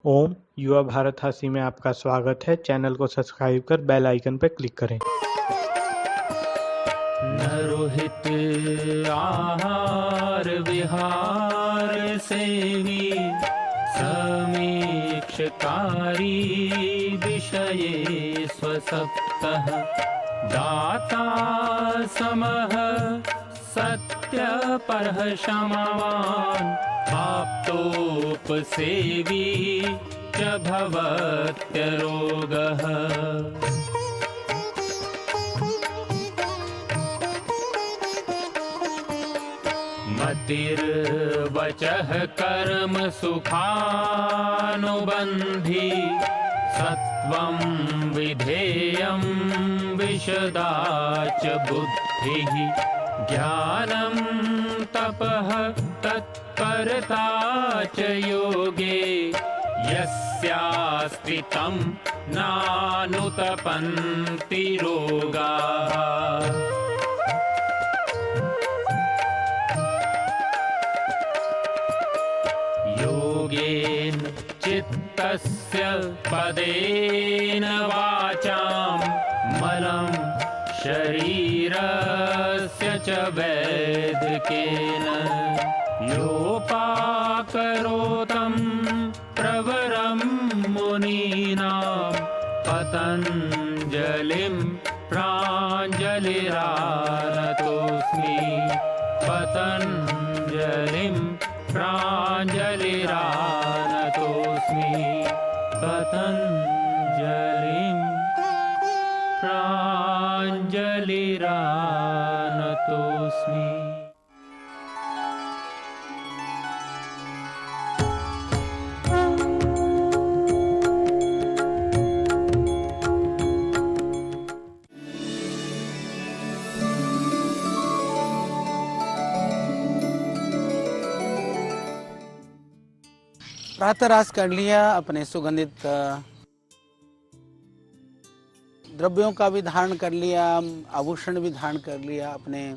ओम युवा भारत हासी में आपका स्वागत है। चैनल को सब्सक्राइब कर बेल आइकन पर क्लिक करें। नरोहित आहार विहार सेवी समीक्षकारी विषये स्वसप्तः दाता समः सत्यपरः क्षमावान् आप्तोपसेवी च भवत्यरोगः। मतिर्वचः कर्म सुखानुबन्धी सत्वं विधेयं विशदा च बुद्धिः ज्ञानं तपः तत्परता च योगे यस्यास्ति तं नानुतपन्ति रोगाः। योगेन चित्तस्य पदेन वाचां मलं शरीरस्य च वैद्यकेन योपाकरोतं प्रवरं मुनीनां पतञ्जलिं प्राञ्जलिरानतोऽस्मि पतञ्जलिं प्राञ्जलिरानतोऽस्मि पतञ्जलिं प्राञ्जलिरानतोऽस्मि। प्रातराश कर लिया, अपने सुगंधित द्रव्यों का भी धारण कर लिया, आभूषण भी धारण कर लिया, अपने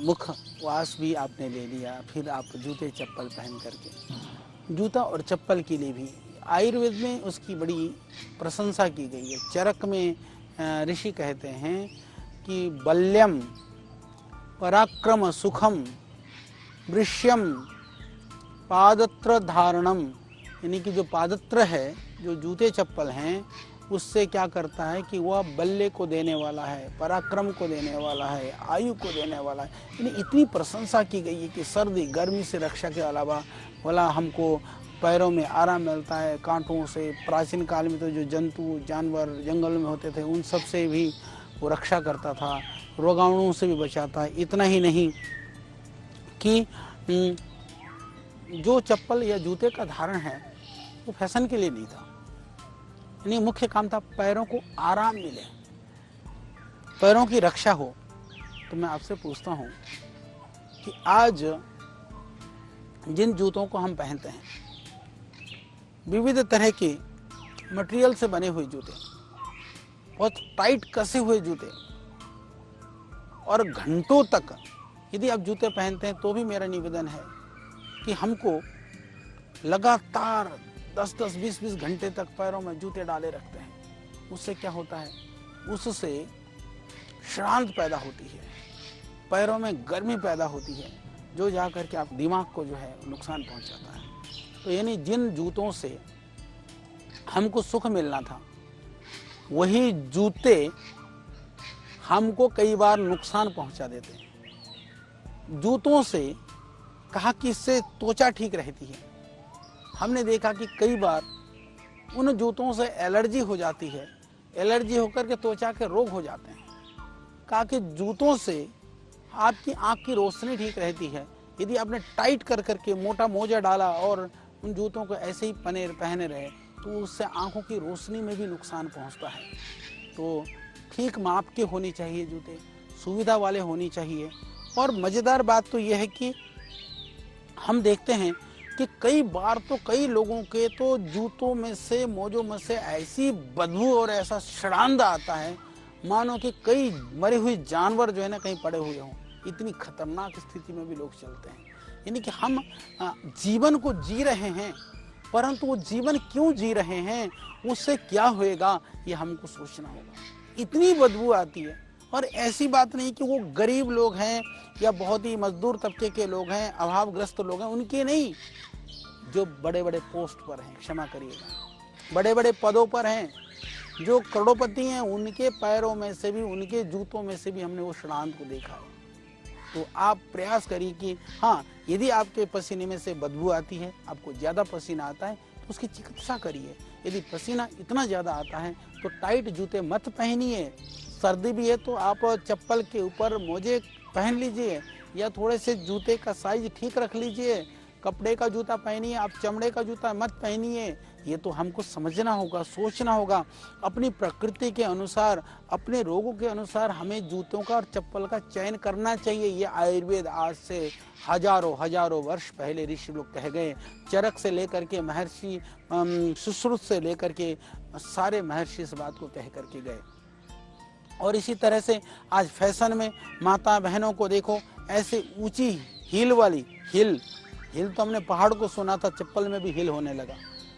मुख वास भी आपने ले लिया। फिर आप जूते चप्पल पहन करके, जूता और चप्पल के लिए भी आयुर्वेद में उसकी बड़ी प्रशंसा की गई है। चरक में ऋषि कहते हैं कि बल्यम पराक्रम सुखम वृष्यम पादत्र धारणम, यानी कि जो पादत्र है, जो जूते चप्पल हैं, उससे क्या करता है कि वह बल्ले को देने वाला है, पराक्रम को देने वाला है, आयु को देने वाला है। यानी इतनी प्रशंसा की गई है कि सर्दी गर्मी से रक्षा के अलावा वाला हमको पैरों में आराम मिलता है, कांटों से। प्राचीन काल में तो जो जंतु जानवर जंगल में होते थे उन सब से भी वो रक्षा करता था, रोगाणुओं से भी बचाता है। इतना ही नहीं कि जो चप्पल या जूते का धारण है वो फैशन के लिए नहीं था, यानी मुख्य काम था पैरों को आराम मिले, पैरों की रक्षा हो। तो मैं आपसे पूछता हूँ कि आज जिन जूतों को हम पहनते हैं, विविध तरह के मटेरियल से बने हुए जूते, बहुत टाइट कसे हुए जूते, और घंटों तक यदि आप जूते पहनते हैं तो भी मेरा निवेदन है कि हमको लगातार 10-10, 20-20 घंटे तक पैरों में जूते डाले रखते हैं। उससे क्या होता है? उससे श्रांत पैदा होती है, पैरों में गर्मी पैदा होती है, जो जाकर के आप दिमाग को जो है नुकसान पहुंचाता है। तो यानी जिन जूतों से हमको सुख मिलना था, वही जूते हमको कई बार नुकसान पहुंचा देते हैं। जूतों से कहा कि इससे त्वचा ठीक रहती है। हमने देखा कि कई बार उन जूतों से एलर्जी हो जाती है, एलर्जी होकर के त्वचा के रोग हो जाते हैं। कहा कि जूतों से आपकी आंख की रोशनी ठीक रहती है। यदि आपने टाइट कर करके मोटा मोजा डाला और उन जूतों को ऐसे ही पहने रहे तो उससे आंखों की रोशनी में भी नुकसान पहुंचता है। तो ठीक माप के होनी चाहिए जूते, सुविधा वाले होनी चाहिए। और मज़ेदार बात तो यह है कि हम देखते हैं कि कई बार तो कई लोगों के तो जूतों में से, मोजों में से ऐसी बदबू और ऐसा शड़ांद आता है मानो कि कई मरे हुए जानवर जो है ना कहीं पड़े हुए हों। इतनी खतरनाक स्थिति में भी लोग चलते हैं। यानी कि हम जीवन को जी रहे हैं परंतु वो जीवन क्यों जी रहे हैं, उससे क्या होएगा, ये हमको सोचना होगा। इतनी बदबू आती है। और ऐसी बात नहीं कि वो गरीब लोग हैं या बहुत ही मजदूर तबके के लोग हैं, अभावग्रस्त लोग हैं, उनके नहीं, जो बड़े बड़े पोस्ट पर हैं, क्षमा करिएगा, बड़े बड़े पदों पर हैं, जो करोड़पति हैं, उनके पैरों में से भी, उनके जूतों में से भी हमने वो षड्यंत्र को देखा है। तो आप प्रयास करिए कि हाँ, यदि आपके पसीने में से बदबू आती है, आपको ज़्यादा पसीना आता है, तो उसकी चिकित्सा करिए। यदि पसीना इतना ज़्यादा आता है तो टाइट जूते मत पहनिए। सर्दी भी है तो आप चप्पल के ऊपर मोजे पहन लीजिए या थोड़े से जूते का साइज ठीक रख लीजिए। कपड़े का जूता पहनिए, आप चमड़े का जूता मत पहनिए। ये तो हमको समझना होगा, सोचना होगा। अपनी प्रकृति के अनुसार, अपने रोगों के अनुसार हमें जूतों का और चप्पल का चयन करना चाहिए। ये आयुर्वेद आज से हजारों वर्ष पहले ऋषि लोग कह गए। चरक से लेकर के महर्षि सुश्रुत से लेकर के सारे महर्षि इस बात को कह करके गए। और इसी तरह से आज फैशन में माता बहनों को देखो, ऐसे ऊंची हील वाली, हिल तो हमने पहाड़ को सुना था, चप्पल में भी हिल होने लगा।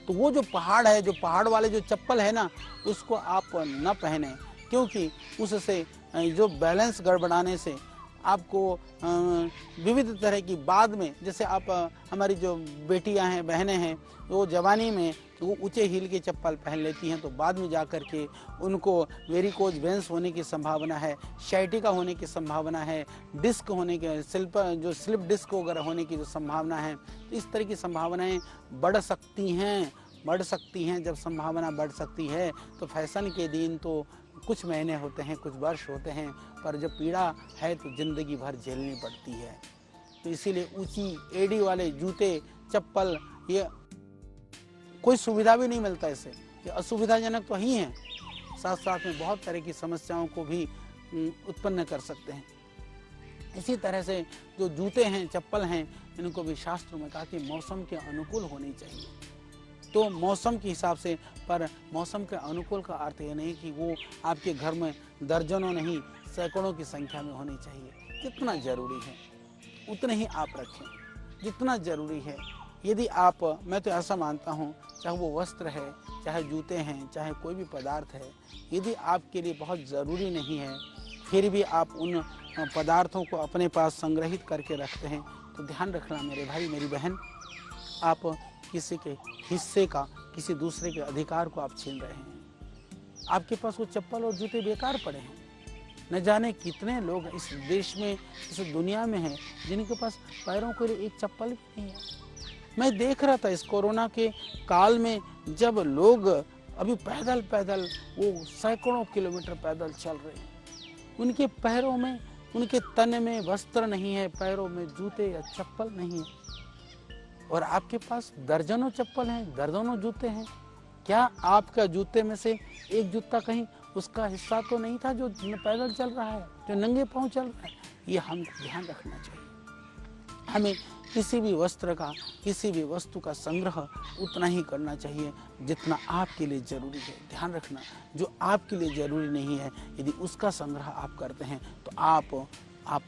तो वो जो पहाड़ है, जो पहाड़ वाले जो चप्पल है ना, उसको आप न पहने, क्योंकि उससे जो बैलेंस गड़बड़ाने से आपको विविध तरह की, बाद में जैसे आप हमारी जो बेटियां हैं, बहनें हैं, वो जवानी में वो ऊंचे हील के चप्पल पहन लेती हैं, तो बाद में जा कर के उनको वेरिकोज वेंस होने की संभावना है, शाइटिका होने की संभावना है, डिस्क होने के, स्लिप डिस्क वगैरह होने की जो संभावना है, तो इस तरह की संभावनाएं बढ़ सकती हैं। जब संभावना बढ़ सकती है तो फैशन के दिन तो कुछ महीने होते हैं, कुछ वर्ष होते हैं, पर जब पीड़ा है तो जिंदगी भर झेलनी पड़ती है। तो इसीलिए ऊंची एड़ी वाले जूते, चप्पल, ये कोई सुविधा भी नहीं मिलता इससे, ये असुविधाजनक तो ही है, साथ साथ में बहुत तरह की समस्याओं को भी उत्पन्न कर सकते हैं। इसी तरह से जो जूते हैं, चप्पल हैं, इनको भी शास्त्रों में कहा कि मौसम के अनुकूल होनी चाहिए। तो मौसम के हिसाब से, पर मौसम के अनुकूल का अर्थ ये नहीं कि वो आपके घर में दर्जनों नहीं, सैकड़ों की संख्या में होनी चाहिए। जितना जरूरी है उतने ही आप रखें, जितना जरूरी है। यदि आप, मैं तो ऐसा मानता हूँ, चाहे वो वस्त्र है, चाहे जूते हैं, चाहे कोई भी पदार्थ है, यदि आपके लिए बहुत ज़रूरी नहीं है, फिर भी आप उन पदार्थों को अपने पास संग्रहित करके रखते हैं, तो ध्यान रखना मेरे भाई, मेरी बहन, आप किसी के हिस्से का, किसी दूसरे के अधिकार को आप छीन रहे हैं। आपके पास वो चप्पल और जूते बेकार पड़े हैं। न जाने कितने लोग इस देश में, इस दुनिया में हैं, जिनके पास पैरों के लिए एक चप्पल भी नहीं है। मैं देख रहा था इस कोरोना के काल में, जब लोग अभी पैदल वो सैकड़ों किलोमीटर पैदल चल रहे हैं, उनके पैरों में, उनके तन में वस्त्र नहीं है, पैरों में जूते या चप्पल नहीं है, और आपके पास दर्जनों चप्पल हैं, दर्जनों जूते हैं। क्या आपका जूते में से एक जूता कहीं उसका हिस्सा तो नहीं था जो पैदल चल रहा है, जो नंगे पांव चल रहा है? ये हमको ध्यान रखना चाहिए। हमें किसी भी वस्त्र का, किसी भी वस्तु का संग्रह उतना ही करना चाहिए जितना आपके लिए जरूरी है। ध्यान रखना, जो आपके लिए जरूरी नहीं है, यदि उसका संग्रह आप करते हैं तो आप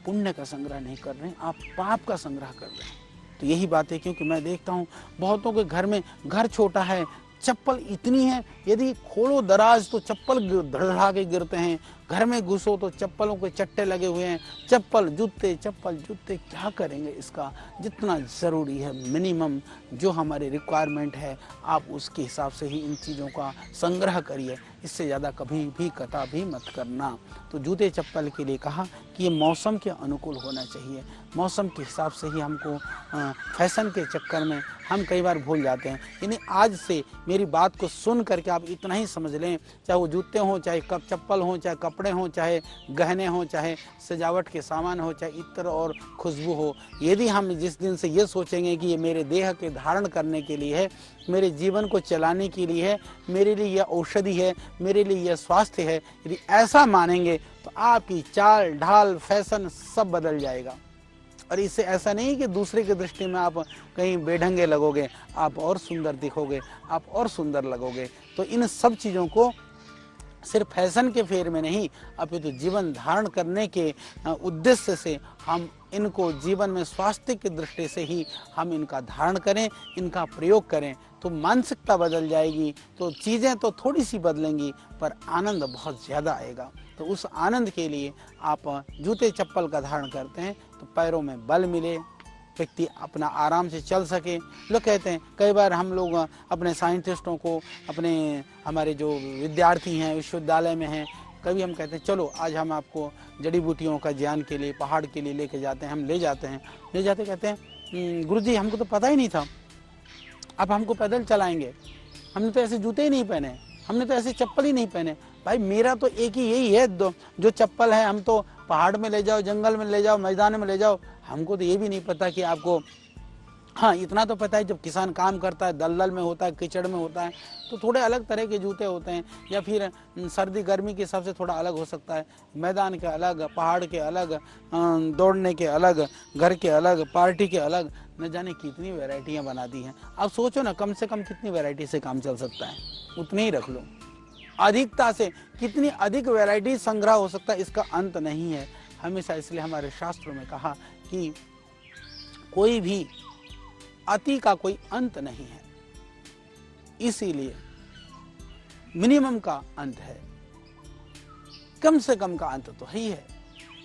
पुण्य का संग्रह नहीं कर रहे हैं, आप पाप का संग्रह कर रहे हैं। तो यही बात है, क्योंकि मैं देखता हूँ बहुतों के घर में, घर छोटा है, चप्पल इतनी है, यदि खोलो दराज तो चप्पल धड़धड़ा के गिरते हैं, घर में घुसो तो चप्पलों के चट्टे लगे हुए हैं, चप्पल जूते, क्या करेंगे इसका? जितना ज़रूरी है, मिनिमम जो हमारे रिक्वायरमेंट है, आप उसके हिसाब से ही इन चीज़ों का संग्रह करिए, इससे ज़्यादा कभी भी कभी मत करना। तो जूते चप्पल के लिए कहा कि ये मौसम के अनुकूल होना चाहिए, मौसम के हिसाब से ही हमको, फैशन के चक्कर में हम कई बार भूल जाते हैं। यानी आज से मेरी बात को सुन करके आप इतना ही समझ लें, चाहे वो जूते हों, चाहे चप्पल हों, चाहे कपड़े हों, चाहे गहने हों, चाहे सजावट के सामान हो, चाहे इत्र और खुशबू हो, यदि हम जिस दिन से ये सोचेंगे कि ये मेरे देह के धारण करने के लिए है, मेरे जीवन को चलाने के लिए है, मेरे लिए यह औषधि है, मेरे लिए यह स्वास्थ्य है, यदि ऐसा मानेंगे तो आपकी चाल ढाल, फैशन सब बदल जाएगा। और इससे ऐसा नहीं कि दूसरे की दृष्टि में आप कहीं बेढंगे लगोगे, आप और सुंदर दिखोगे, आप और सुंदर लगोगे। तो इन सब चीज़ों को सिर्फ फैशन के फेर में नहीं, अपितु जीवन धारण करने के उद्देश्य से हम इनको जीवन में स्वास्थ्य की दृष्टि से ही हम इनका धारण करें, इनका प्रयोग करें, तो मानसिकता बदल जाएगी, तो चीज़ें तो थोड़ी सी बदलेंगी पर आनंद बहुत ज़्यादा आएगा। तो उस आनंद के लिए आप जूते चप्पल का धारण करते हैं तो पैरों में बल मिले, व्यक्ति अपना आराम से चल सके। लोग कहते हैं, कई बार हम लोग अपने साइंटिस्टों को, अपने हमारे जो विद्यार्थी हैं विश्वविद्यालय में हैं, कभी हम कहते हैं चलो आज हम आपको जड़ी बूटियों का ज्ञान के लिए पहाड़ के लिए लेके जाते हैं। हम ले जाते कहते हैं गुरुजी हमको तो पता ही नहीं था, अब हमको पैदल चलाएंगे, हमने तो ऐसे जूते ही नहीं पहने, हमने तो ऐसे चप्पल ही नहीं पहने। भाई मेरा तो एक ही यही है, जो चप्पल है हम तो पहाड़ में ले जाओ, जंगल में ले जाओ, मैदान में ले जाओ, हमको तो ये भी नहीं पता कि आपको, हाँ इतना तो पता है जब किसान काम करता है दलदल में होता है, कीचड़ में होता है, तो थोड़े अलग तरह के जूते होते हैं, या फिर सर्दी गर्मी के हिसाब से थोड़ा अलग हो सकता है। मैदान के अलग, पहाड़ के अलग, दौड़ने के अलग, घर के अलग, पार्टी के अलग, न जाने कितनी वैरायटियाँ बना दी हैं। आप सोचो ना, कम से कम कितनी वैरायटी से काम चल सकता है, उतनी ही रख लो। अधिकता से कितनी अधिक वैरायटी संग्रह हो सकता है, इसका अंत नहीं है। हमेशा इसलिए हमारे शास्त्रों में कहा कि कोई भी अति का कोई अंत नहीं है, इसीलिए मिनिमम का अंत है, कम से कम का अंत तो ही है।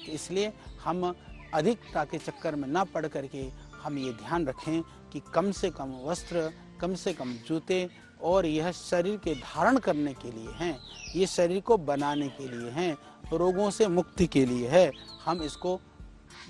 इसलिए हम अधिकता के चक्कर में ना पड़ करके हम ये ध्यान रखें कि कम से कम वस्त्र, कम से कम जूते, और यह शरीर के धारण करने के लिए हैं, ये शरीर को बनाने के लिए हैं, रोगों से मुक्ति के लिए है। हम इसको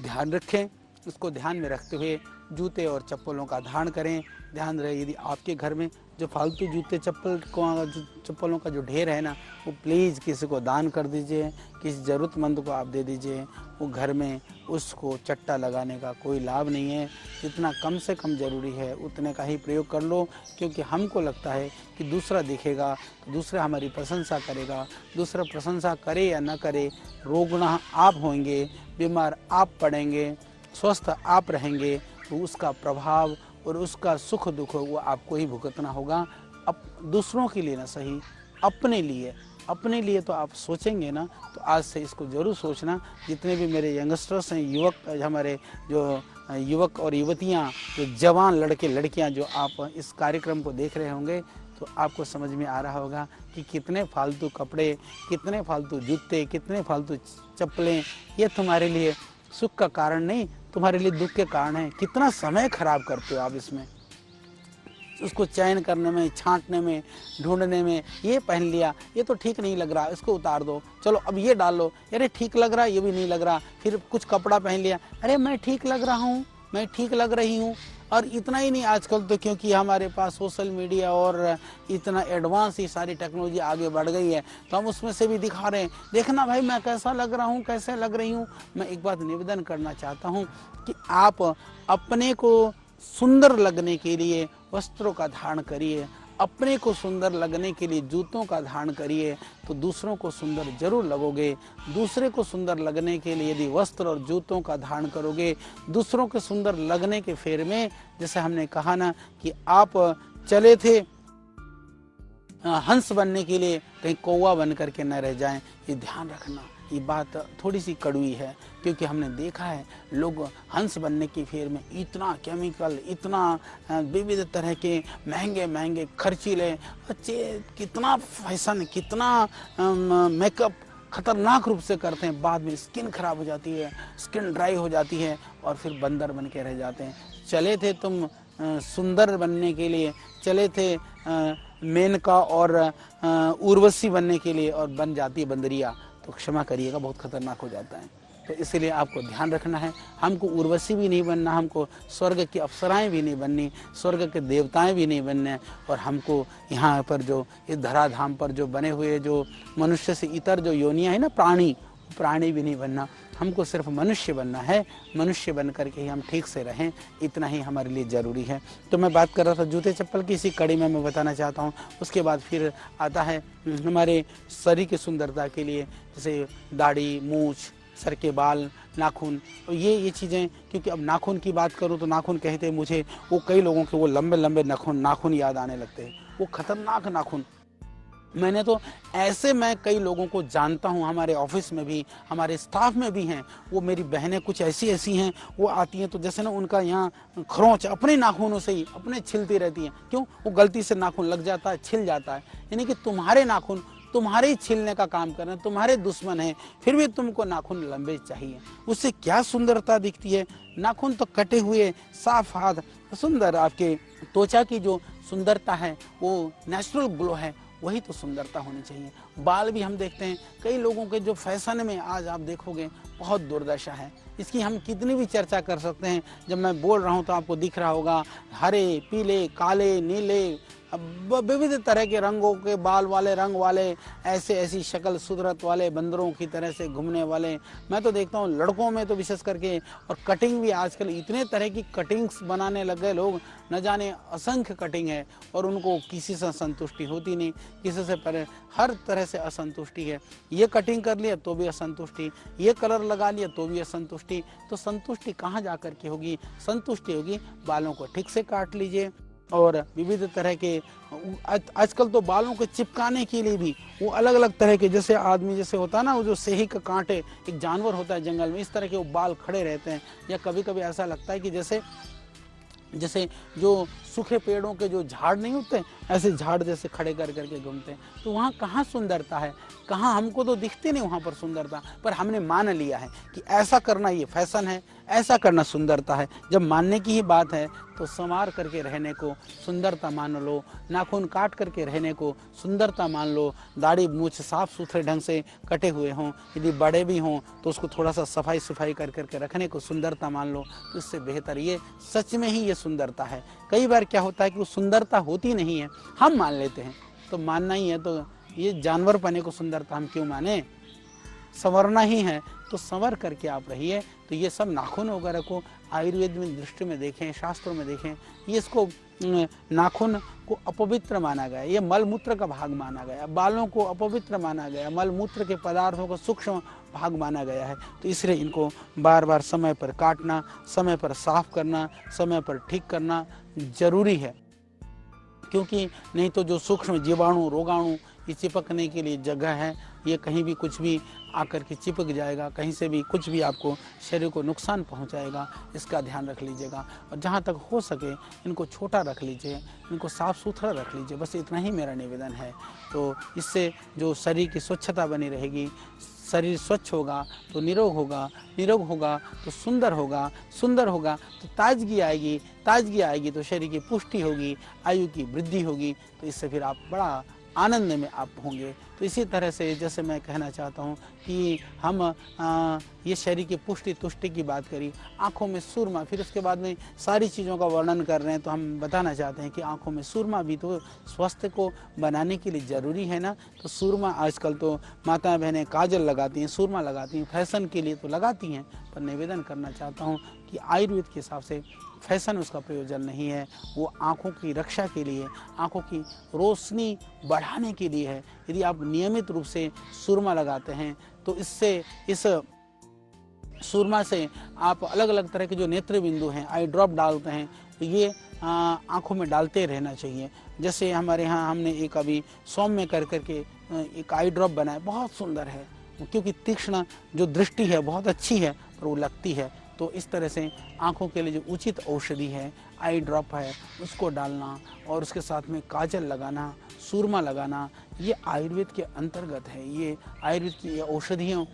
ध्यान रखें, इसको ध्यान में रखते हुए जूते और चप्पलों का धारण करें। ध्यान रहे, यदि आपके घर में जो फालतू जूते चप्पलों का जो ढेर है ना, वो प्लीज़ किसी को दान कर दीजिए, किसी ज़रूरतमंद को आप दे दीजिए। वो घर में उसको चट्टा लगाने का कोई लाभ नहीं है। जितना कम से कम ज़रूरी है उतने का ही प्रयोग कर लो, क्योंकि हमको लगता है कि दूसरा दिखेगा तो दूसरा हमारी प्रशंसा करेगा। दूसरा प्रशंसा करे या न करे, रोगना आप होंगे, बीमार आप पड़ेंगे, स्वस्थ आप रहेंगे, तो उसका प्रभाव और उसका सुख दुख वो आपको ही भुगतना होगा। अब दूसरों के लिए ना सही, अपने लिए तो आप सोचेंगे ना। तो आज से इसको ज़रूर सोचना। जितने भी मेरे यंगस्टर्स हैं, युवक, हमारे जो युवक और युवतियाँ, जो जवान लड़के लड़कियाँ जो आप इस कार्यक्रम को देख रहे होंगे, तो आपको समझ में आ रहा होगा कि कितने फालतू कपड़े, कितने फालतू जूते, कितने फालतू चप्पलें, ये तुम्हारे लिए सुख का कारण नहीं, तुम्हारे लिए दुख के कारण है। कितना समय खराब करते हो आप इसमें, उसको चयन करने में, छांटने में, ढूंढने में। ये पहन लिया, ये तो ठीक नहीं लग रहा, इसको उतार दो, चलो अब ये डाल लो, अरे ठीक लग रहा, ये भी नहीं लग रहा। फिर कुछ कपड़ा पहन लिया, अरे मैं ठीक लग रहा हूँ, मैं ठीक लग रही हूँ। और इतना ही नहीं, आजकल तो क्योंकि हमारे पास सोशल मीडिया और इतना एडवांस ही सारी टेक्नोलॉजी आगे बढ़ गई है, तो हम उसमें से भी दिखा रहे हैं, देखना भाई मैं कैसा लग रहा हूँ, कैसे लग रही हूँ। मैं एक बात निवेदन करना चाहता हूँ कि आप अपने को सुंदर लगने के लिए वस्त्रों का धारण करिए, अपने को सुंदर लगने के लिए जूतों का धारण करिए, तो दूसरों को सुंदर जरूर लगोगे। दूसरे को सुंदर लगने के लिए यदि वस्त्र और जूतों का धारण करोगे, दूसरों के सुंदर लगने के फेर में, जैसे हमने कहा ना कि आप चले थे हंस बनने के लिए, कहीं कौवा बन करके न रह जाएं, ये ध्यान रखना। ये बात थोड़ी सी कड़वी है, क्योंकि हमने देखा है लोग हंस बनने की फेर में इतना केमिकल, इतना विविध तरह के महंगे महंगे खर्चीले, कितना फैशन, कितना मेकअप खतरनाक रूप से करते हैं। बाद में स्किन खराब हो जाती है, स्किन ड्राई हो जाती है, और फिर बंदर बन के रह जाते हैं। चले थे तुम सुंदर बनने के लिए, चले थे मेनका और उर्वशी बनने के लिए, और बन जाती है बंदरिया, तो क्षमा करिएगा, बहुत खतरनाक हो जाता है। तो इसीलिए आपको ध्यान रखना है, हमको उर्वशी भी नहीं बनना, हमको स्वर्ग की अप्सराएं भी नहीं बननी, स्वर्ग के देवताएं भी नहीं बनने, और हमको यहाँ पर जो इस धराधाम पर जो बने हुए जो मनुष्य से इतर जो योनियाँ है ना, प्राणी भी नहीं बनना। हमको सिर्फ मनुष्य बनना है, मनुष्य बन करके ही हम ठीक से रहें, इतना ही हमारे लिए ज़रूरी है। तो मैं बात कर रहा था जूते चप्पल की, इसी कड़ी में मैं बताना चाहता हूँ। उसके बाद फिर आता है हमारे शरीर की सुंदरता के लिए, जैसे दाढ़ी, मूछ, सर के बाल, नाखून, तो ये चीज़ें। क्योंकि अब नाखून की बात करूँ तो नाखून कहते हैं मुझे, वो कई लोगों के वो लंबे लंबे नाखून याद आने लगते हैं, वो खतरनाक नाखून। मैंने तो ऐसे मैं कई लोगों को जानता हूँ, हमारे ऑफिस में भी, हमारे स्टाफ में भी हैं। वो मेरी बहनें कुछ ऐसी ऐसी हैं, वो आती हैं तो जैसे ना उनका यहाँ खरोंच अपने नाखूनों से ही अपने छिलती रहती हैं। क्यों? वो गलती से नाखून लग जाता है, छिल जाता है। यानी कि तुम्हारे नाखून तुम्हारे ही छीलने का काम कर रहे हैं, तुम्हारे दुश्मन हैं, फिर भी तुमको नाखून लंबे चाहिए। उससे क्या सुंदरता दिखती है। नाखून तो कटे हुए, साफ हाथ, सुंदर आपके त्वचा की जो सुंदरता है, वो नेचुरल ग्लो है, वही तो सुंदरता होनी चाहिए। बाल भी हम देखते हैं कई लोगों के जो फैशन में आज आप देखोगे बहुत दुर्दशा है। इसकी हम कितनी भी चर्चा कर सकते हैं। जब मैं बोल रहा हूँ तो आपको दिख रहा होगा, हरे, पीले, काले, नीले, विविध तरह के रंगों के बाल वाले, रंग वाले, ऐसे ऐसी शक्ल सूरत वाले बंदरों की तरह से घूमने वाले मैं तो देखता हूँ लड़कों में तो विशेष करके। और कटिंग भी आजकल इतने तरह की कटिंग्स बनाने लग गए लोग, न जाने असंख्य कटिंग है, और उनको किसी से संतुष्टि होती नहीं, किसी से पहले हर तरह से असंतुष्टि है। ये कटिंग कर लिया तो भी असंतुष्टि, ये कलर लगा लिया तो भी असंतुष्टि। तो संतुष्टि कहाँ जा कर के होगी? संतुष्टि होगी बालों को ठीक से काट लीजिए। और विविध तरह के आजकल तो बालों को चिपकाने के लिए भी वो अलग अलग तरह के, जैसे आदमी जैसे होता है ना, वो जो सेही का कांटे, एक जानवर होता है जंगल में, इस तरह के वो बाल खड़े रहते हैं। या कभी कभी ऐसा लगता है कि जैसे जो सूखे पेड़ों के जो झाड़ नहीं होते, ऐसे झाड़ जैसे खड़े कर करके घूमते हैं। तो वहाँ कहाँ सुंदरता है? कहाँ? हमको तो दिखती नहीं वहाँ पर सुंदरता, पर हमने मान लिया है कि ऐसा करना ये फैशन है, ऐसा करना सुंदरता है। जब मानने की ही बात है तो संवार करके रहने को सुंदरता मान लो, नाखून काट करके रहने को सुंदरता मान लो, दाढ़ी मूछ साफ सुथरे ढंग से कटे हुए हों, यदि बड़े भी हों तो उसको थोड़ा सा सफाई कर करके रखने को सुंदरता मान लो। तो इससे बेहतर ये सच में ही ये सुंदरता है। कई बार क्या होता है कि वो सुंदरता होती नहीं है, हम मान लेते हैं। तो मानना ही है तो ये जानवर पने को सुंदरता हम क्यों माने? संवरना ही है तो संवर करके आप रहिए। तो ये सब नाखून वगैरह को आयुर्वेद में दृष्टि में देखें, शास्त्रों में देखें, ये इसको नाखून को अपवित्र माना गया, ये मलमूत्र का भाग माना गया। बालों को अपवित्र माना गया, मलमूत्र के पदार्थों का सूक्ष्म भाग माना गया है। तो इसलिए इनको बार बार समय पर काटना, समय पर साफ करना, समय पर ठीक करना जरूरी है। क्योंकि नहीं तो जो सूक्ष्म जीवाणु, रोगाणु, ये चिपकने के लिए जगह है, ये कहीं भी कुछ भी आकर के चिपक जाएगा, कहीं से भी कुछ भी आपको शरीर को नुकसान पहुंचाएगा। इसका ध्यान रख लीजिएगा। और जहाँ तक हो सके इनको छोटा रख लीजिए, इनको साफ सुथरा रख लीजिए। बस इतना ही मेरा निवेदन है। तो इससे जो शरीर की स्वच्छता बनी रहेगी, शरीर स्वच्छ होगा तो निरोग होगा, निरोग होगा तो सुंदर होगा, सुंदर होगा तो ताजगी आएगी, ताजगी आएगी तो शरीर की पुष्टि होगी, आयु की वृद्धि होगी। तो इससे फिर आप बड़ा आनंद में आप होंगे। तो इसी तरह से जैसे मैं कहना चाहता हूँ कि हम ये शरीर की पुष्टि तुष्टि की बात करी, आँखों में सुरमा, फिर उसके बाद में सारी चीज़ों का वर्णन कर रहे हैं। तो हम बताना चाहते हैं कि आँखों में सुरमा भी तो स्वास्थ्य को बनाने के लिए ज़रूरी है ना। तो सुरमा आजकल तो माता बहनें काजल लगाती हैं, सुरमा लगाती हैं, फैशन के लिए तो लगाती हैं। पर निवेदन करना चाहता हूँ कि आयुर्वेद के हिसाब से फैशन उसका प्रयोजन नहीं है, वो आँखों की रक्षा के लिए, आँखों की रोशनी बढ़ाने के लिए है। यदि आप नियमित रूप से सुरमा लगाते हैं तो इससे, इस सुरमा से आप अलग अलग तरह के जो नेत्र बिंदु हैं, आई ड्रॉप डालते हैं, तो ये आँखों में डालते रहना चाहिए। जैसे हमारे यहाँ हमने एक अभी सौम्य कर करके एक आई ड्रॉप बनाया, बहुत सुंदर है, क्योंकि तीक्ष्ण जो दृष्टि है बहुत अच्छी है पर वो लगती है। तो इस तरह से आँखों के लिए जो उचित औषधि है, आई ड्रॉप है, उसको डालना और उसके साथ में काजल लगाना, सूरमा लगाना, ये आयुर्वेद के अंतर्गत है। ये आयुर्वेद की औषधियों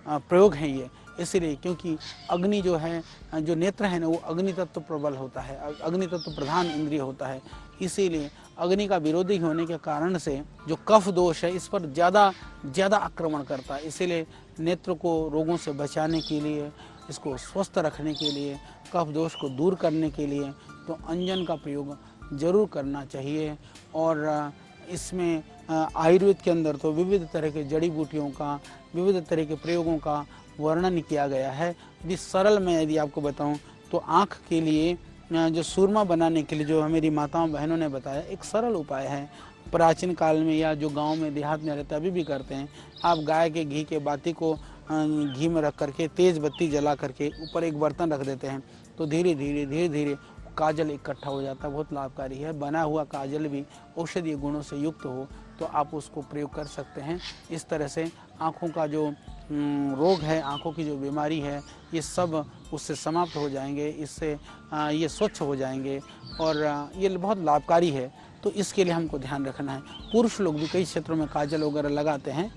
प्रयोग हैं ये। इसलिए क्योंकि अग्नि जो है, जो नेत्र है ना, वो अग्नि तत्व प्रबल होता है, अग्नि तत्व प्रधान इंद्रिय होता है। इसीलिए अग्नि का विरोधी होने के कारण से जो कफ दोष है इस पर ज़्यादा आक्रमण करता है। इसीलिए नेत्र को रोगों से बचाने के लिए, इसको स्वस्थ रखने के लिए, कफ दोष को दूर करने के लिए तो अंजन का प्रयोग जरूर करना चाहिए। और इसमें आयुर्वेद के अंदर तो विविध तरह के जड़ी बूटियों का, विविध तरह के प्रयोगों का वर्णन किया गया है। यदि सरल में यदि आपको बताऊं तो आँख के लिए जो सूरमा बनाने के लिए जो मेरी माताओं बहनों ने बताया, एक सरल उपाय है। प्राचीन काल में या जो गांव में देहात में रहते अभी भी करते हैं। आप गाय के घी के बाती को घी में रख करके तेज बत्ती जला करके ऊपर एक बर्तन रख देते हैं, तो धीरे धीरे काजल इकट्ठा हो जाता है। बहुत लाभकारी है। बना हुआ काजल भी औषधीय गुणों से युक्त हो तो आप उसको प्रयोग कर सकते हैं। इस तरह से आँखों का जो रोग है, आँखों की जो बीमारी है, ये सब उससे समाप्त हो जाएंगे, इससे ये स्वच्छ हो जाएंगे और ये बहुत लाभकारी है। तो इसके लिए हमको ध्यान रखना है। पुरुष लोग भी कई क्षेत्रों में काजल वगैरह लगाते हैं,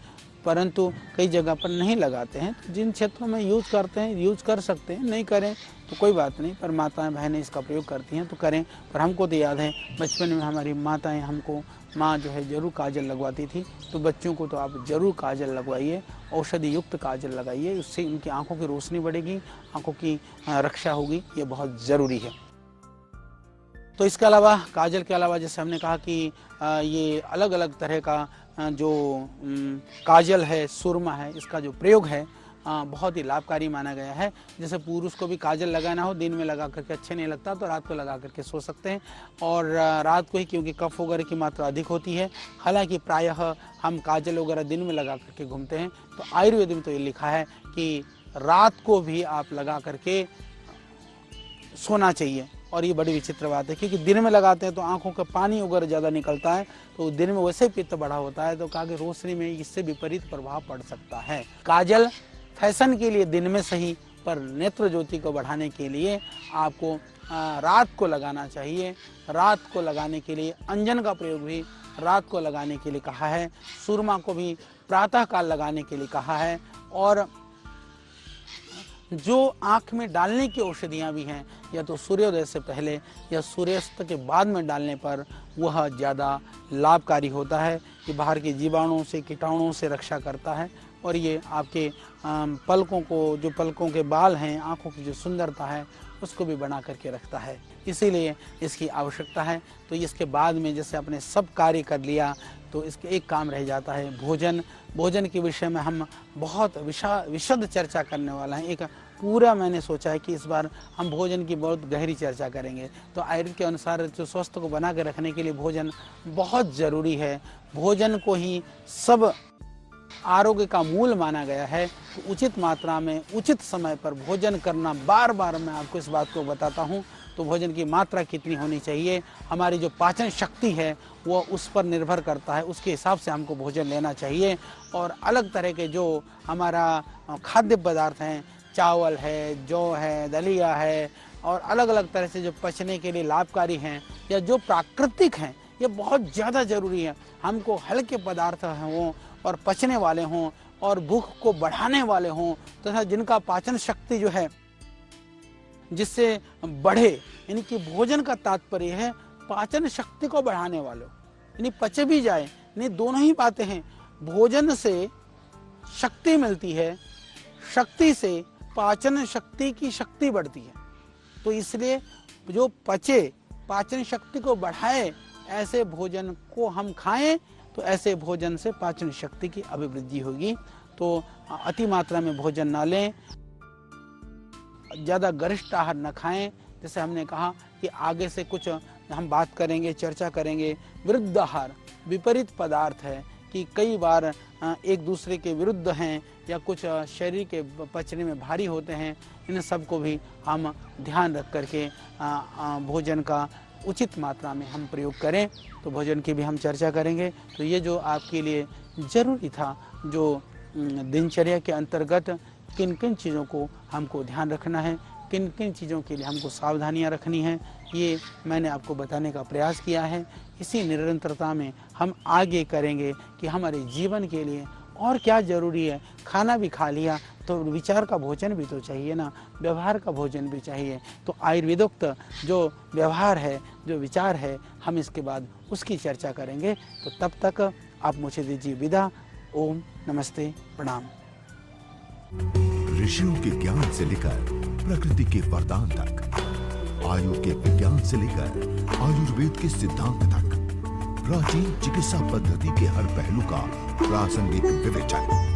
परंतु कई जगह पर नहीं लगाते हैं। तो जिन क्षेत्रों में यूज करते हैं, यूज कर सकते हैं, नहीं करें तो कोई बात नहीं, पर माताएं बहनें इसका प्रयोग करती हैं तो करें। पर हमको तो याद है बचपन में हमारी माताएं हमको, माँ जो है ज़रूर काजल लगवाती थी। तो बच्चों को तो आप ज़रूर काजल लगवाइए, औषधि युक्त काजल लगाइए, उससे उनकी आँखों की रोशनी बढ़ेगी, आँखों की रक्षा होगी, ये बहुत ज़रूरी है। तो इसके अलावा, काजल के अलावा जैसे हमने कहा कि ये अलग अलग तरह का जो काजल है, सुरमा है, इसका जो प्रयोग है बहुत ही लाभकारी माना गया है। जैसे पुरुष को भी काजल लगाना हो, दिन में लगा करके अच्छे नहीं लगता तो रात को लगा करके सो सकते हैं, और रात को ही, क्योंकि कफ वगैरह की मात्रा अधिक होती है। हालांकि प्रायः हम काजल वगैरह दिन में लगा करके घूमते हैं, तो आयुर्वेद में तो ये लिखा है कि रात को भी आप लगा करके सोना चाहिए। और ये बड़ी विचित्र बात है, क्योंकि दिन में लगाते हैं तो आंखों का पानी वगैरह ज़्यादा निकलता है, तो दिन में वैसे पित्त बढ़ा होता है, तो कहा कि रोशनी में इससे विपरीत प्रभाव पड़ सकता है। काजल फैशन के लिए दिन में सही, पर नेत्र ज्योति को बढ़ाने के लिए आपको रात को लगाना चाहिए। रात को लगाने के लिए अंजन का प्रयोग भी रात को लगाने के लिए कहा है। सुरमा को भी प्रातः काल लगाने के लिए कहा है। और जो आँख में डालने की औषधियाँ भी हैं, या तो सूर्योदय से पहले या सूर्यास्त के बाद में डालने पर वह ज़्यादा लाभकारी होता है। ये बाहर के जीवाणुओं से, कीटाणुओं से रक्षा करता है, और ये आपके पलकों को, जो पलकों के बाल हैं, आँखों की जो सुंदरता है, उसको भी बना करके रखता है। इसीलिए इसकी आवश्यकता है। तो इसके बाद में जैसे आपने सब कार्य कर लिया, तो इसके एक काम रह जाता है भोजन। भोजन के विषय में हम बहुत विशद चर्चा करने वाला हैं। एक पूरा मैंने सोचा है कि इस बार हम भोजन की बहुत गहरी चर्चा करेंगे। तो आयुर्वेद के अनुसार जो स्वास्थ्य को बना के रखने के लिए भोजन बहुत ज़रूरी है। भोजन को ही सब आरोग्य का मूल माना गया है। तो उचित मात्रा में, उचित समय पर भोजन करना, बार बार मैं आपको इस बात को बताता हूँ। तो भोजन की मात्रा कितनी होनी चाहिए, हमारी जो पाचन शक्ति है वो उस पर निर्भर करता है, उसके हिसाब से हमको भोजन लेना चाहिए। और अलग तरह के जो हमारा खाद्य पदार्थ हैं, चावल है, जौ है, दलिया है, और अलग अलग तरह से जो पचने के लिए लाभकारी हैं या जो प्राकृतिक हैं, ये बहुत ज़्यादा ज़रूरी है। हमको हल्के पदार्थ हों और पचने वाले हों और भूख को बढ़ाने वाले हों, तथा जिनका पाचन शक्ति जो है जिससे बढ़े, यानी कि भोजन का तात्पर्य है पाचन शक्ति को बढ़ाने वालों, यानी पच भी जाए, नहीं दोनों ही बातें हैं। भोजन से शक्ति मिलती है, शक्ति से पाचन शक्ति की शक्ति बढ़ती है। तो इसलिए जो पचे, पाचन शक्ति को बढ़ाए, ऐसे भोजन को हम खाएं, तो ऐसे भोजन से पाचन शक्ति की अभिवृद्धि होगी। तो अति मात्रा में भोजन ना लें, ज़्यादा गरिष्ठ आहार न खाएं। जैसे हमने कहा कि आगे से कुछ हम बात करेंगे, चर्चा करेंगे। विरुद्ध आहार विपरीत पदार्थ है कि कई बार एक दूसरे के विरुद्ध हैं या कुछ शरीर के पचने में भारी होते हैं। इन सब को भी हम ध्यान रख करके भोजन का उचित मात्रा में हम प्रयोग करें। तो भोजन की भी हम चर्चा करेंगे। तो ये जो आपके लिए ज़रूरी था, जो दिनचर्या के अंतर्गत किन किन चीज़ों को हमको ध्यान रखना है, किन किन चीज़ों के लिए हमको सावधानियां रखनी हैं, ये मैंने आपको बताने का प्रयास किया है। इसी निरंतरता में हम आगे करेंगे कि हमारे जीवन के लिए और क्या ज़रूरी है। खाना भी खा लिया तो विचार का भोजन भी तो चाहिए ना, व्यवहार का भोजन भी चाहिए। तो आयुर्वेदोक्त जो व्यवहार है, जो विचार है, हम इसके बाद उसकी चर्चा करेंगे। तो तब तक आप मुझे दीजिए विदा। ओम नमस्ते, प्रणाम। ऋषियों के ज्ञान से लेकर प्रकृति के वरदान तक, आयु के विज्ञान से लेकर आयुर्वेद के सिद्धांत तक, प्राचीन चिकित्सा पद्धति के हर पहलू का प्रासंगिक विवेचन।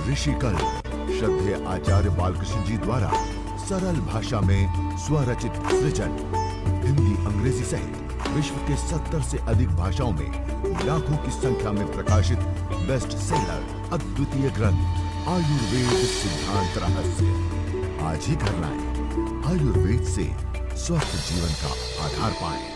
ऋषिकल श्रद्धेय आचार्य बालकृष्ण जी द्वारा सरल भाषा में स्वरचित सृजन। हिंदी, अंग्रेजी सहित विश्व के 70 से अधिक भाषाओं में लाखों की संख्या में प्रकाशित बेस्ट सेलर अद्वितीय ग्रंथ आयुर्वेद सिद्धांत रहस्य। आज ही करना है, आयुर्वेद से स्वस्थ जीवन का आधार पाएं।